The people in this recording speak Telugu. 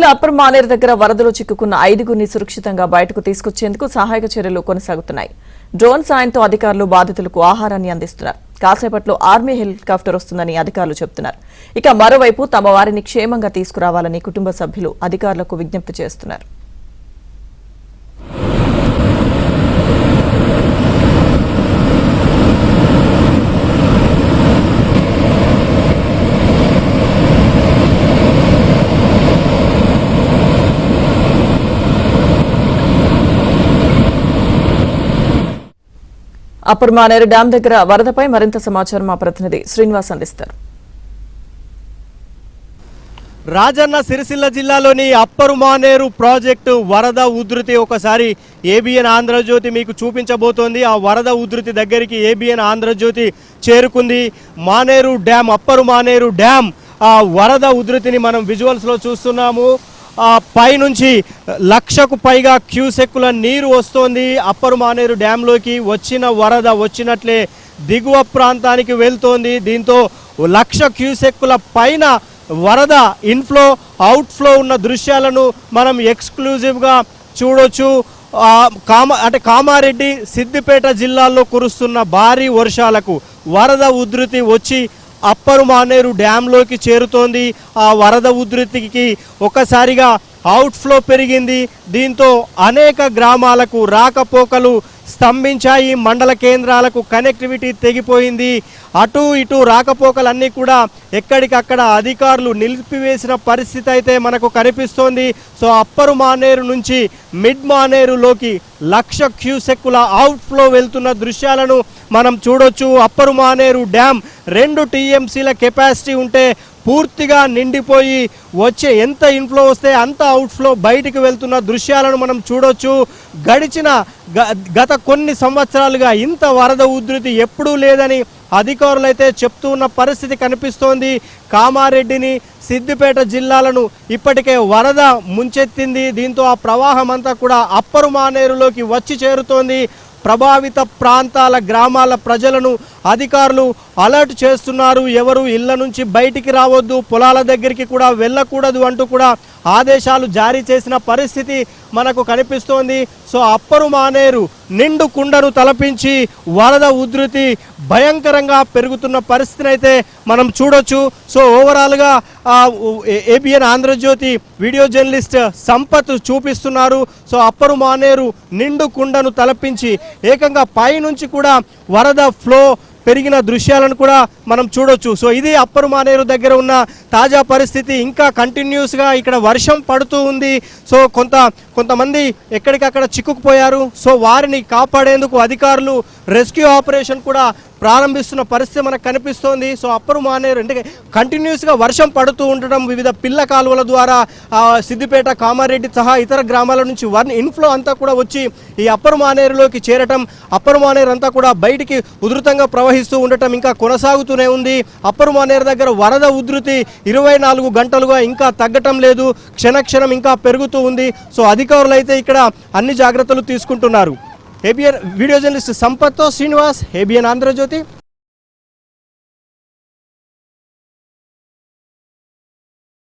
అప్పర్ మానేరు దగ్గర వరదలో చిక్కుకున్న 5గురిని సురక్షితంగా బయటకు తీసుకొచ్చేందుకు సహాయక చర్యలు కొనసాగుతున్నాయి. డ్రోన్ సాయంతో అధికారులు బాధితులకు ఆహారాన్ని అందిస్తున్నారు. కాసేపట్లో ఆర్మీ హెలికాప్టర్ వస్తుందని అధికారులు చెబుతున్నారు. ఇక మరోవైపు తమ వారిని క్షేమంగా తీసుకురావాలని కుటుంబ సభ్యులు అధికారులకు విజ్ఞప్తి చేస్తున్నారు. అప్పర్ మానేరు డ్యాం దగ్గర వరదపై మరింత సమాచారం మా ప్రతినిధి శ్రీనివాస్ అందిస్తారు. రాజన్న సిరిసిల్ల జిల్లాలోని అప్పరు మానేరు ప్రాజెక్టు వరద ఉధృతి ఒకసారి ఏబిఎన్ ఆంధ్రజ్యోతి మీకు చూపించబోతోంది. ఆ వరద ఉధృతి దగ్గరికి ఏబిఎన్ ఆంధ్రజ్యోతి చేరుకుంది. Maneru dam, upper Maneru dam ఆ వరద ఉధృతిని మనం విజువల్స్లో చూస్తున్నాము. పైనుంచి 1,00,000కు పైగా క్యూసెక్కుల నీరు వస్తోంది. అప్పరు మానేరు డ్యాంలోకి వచ్చిన వరద వచ్చినట్లే దిగువ ప్రాంతానికి వెళ్తోంది. దీంతో 1,00,000 క్యూసెక్కుల పైన వరద ఇన్ఫ్లో అవుట్ఫ్లో ఉన్న దృశ్యాలను మనం ఎక్స్క్లూజివ్గా చూడొచ్చు. కామారెడ్డి, సిద్దిపేట జిల్లాల్లో కురుస్తున్న భారీ వర్షాలకు వరద ఉధృతి వచ్చి అప్పరు మానేరు డ్యాంలోకి చేరుతోంది. ఆ వరద ఉధృతికి ఒకసారిగా అవుట్ఫ్లో పెరిగింది. దీంతో అనేక గ్రామాలకు రాకపోకలు స్తంభించాయి. మండల కేంద్రాలకు కనెక్టివిటీ తెగిపోయింది. అటు ఇటు రాకపోకలన్నీ కూడా ఎక్కడికక్కడ అధికారులు నిలిపివేసిన పరిస్థితి అయితే మనకు కనిపిస్తోంది. సో అప్పరు మానేరు నుంచి మిడ్ మానేరులోకి 1,00,000 క్యూసెక్కుల అవుట్ఫ్లో వెళ్తున్న దృశ్యాలను మనం చూడొచ్చు. అప్పరు మానేరు డ్యాం 2 TMCల కెపాసిటీ ఉంటే పూర్తిగా నిండిపోయి వచ్చే ఎంత ఇన్ఫ్లో వస్తే అంత అవుట్ఫ్లో బయటికి వెళ్తున్న దృశ్యాలను మనం చూడొచ్చు. గత కొన్ని సంవత్సరాలుగా ఇంత వరద ఉధృతి ఎప్పుడూ లేదని అధికారులైతే చెప్తూ ఉన్న పరిస్థితి కనిపిస్తోంది. కామారెడ్డిని, సిద్దిపేట జిల్లాలను ఇప్పటికే వరద ముంచెత్తింది. దీంతో ఆ ప్రవాహం అంతా కూడా అప్పరు మానేరులోకి వచ్చి చేరుతోంది. ప్రభావిత ప్రాంతాల గ్రామాల ప్రజలను అధికారులు అలర్ట్ చేస్తున్నారు. ఎవరు ఇళ్ల నుంచి బయటికి రావద్దు, పొలాల దగ్గరికి కూడా వెళ్ళకూడదు అంటూ కూడా ఆదేశాలు జారీ చేసిన పరిస్థితి మనకు కనిపిస్తోంది. సో అప్పరు మానేరు నిండు కుండను తలపించి వరద ఉధృతి భయంకరంగా పెరుగుతున్న పరిస్థితిని అయితే మనం చూడొచ్చు. సో ఓవరాల్గా ABN Andhra Jyothi video journalist Sampath చూపిస్తున్నారు. సో అప్పరు మానేరు నిండు కుండను తలపించి ఏకంగా పైనుంచి కూడా వరద ఫ్లో పెరిగిన దృశ్యాలను కూడా మనం చూడొచ్చు. సో ఇది అప్పరు మానేరు దగ్గర ఉన్న తాజా పరిస్థితి. ఇంకా కంటిన్యూస్గా ఇక్కడ వర్షం పడుతూ ఉంది. సో కొంతమంది ఎక్కడికక్కడ చిక్కుకుపోయారు. సో వారిని కాపాడేందుకు అధికారులు రెస్క్యూ ఆపరేషన్ కూడా ప్రారంభిస్తున్న పరిస్థితి మనకు కనిపిస్తోంది. సో అప్పరు మానేరు అంటే కంటిన్యూస్గా వర్షం పడుతూ ఉండడం, వివిధ పిల్ల కాలువల ద్వారా సిద్దిపేట, కామారెడ్డి సహా ఇతర గ్రామాల నుంచి ఇన్ఫ్లో అంతా కూడా వచ్చి ఈ అప్పరు మానేరులోకి చేరటం, అప్పరు మానేరు అంతా కూడా బయటికి ఉధృతంగా ప్రవహిస్తూ ఉండటం ఇంకా కొనసాగుతూనే ఉంది. అప్పరు మానేరు దగ్గర వరద ఉధృతి 24 గంటలుగా ఇంకా తగ్గటం లేదు, క్షణక్షణం ఇంకా పెరుగుతూ ఉంది. సో అధికారులు అయితే ఇక్కడ అన్ని జాగ్రత్తలు తీసుకుంటున్నారు. ఏబిఎన్ వీడియో జర్నలిస్ట్ సంపత్తో శ్రీనివాస్, ఏబిఎన్ ఆంధ్రజ్యోతి.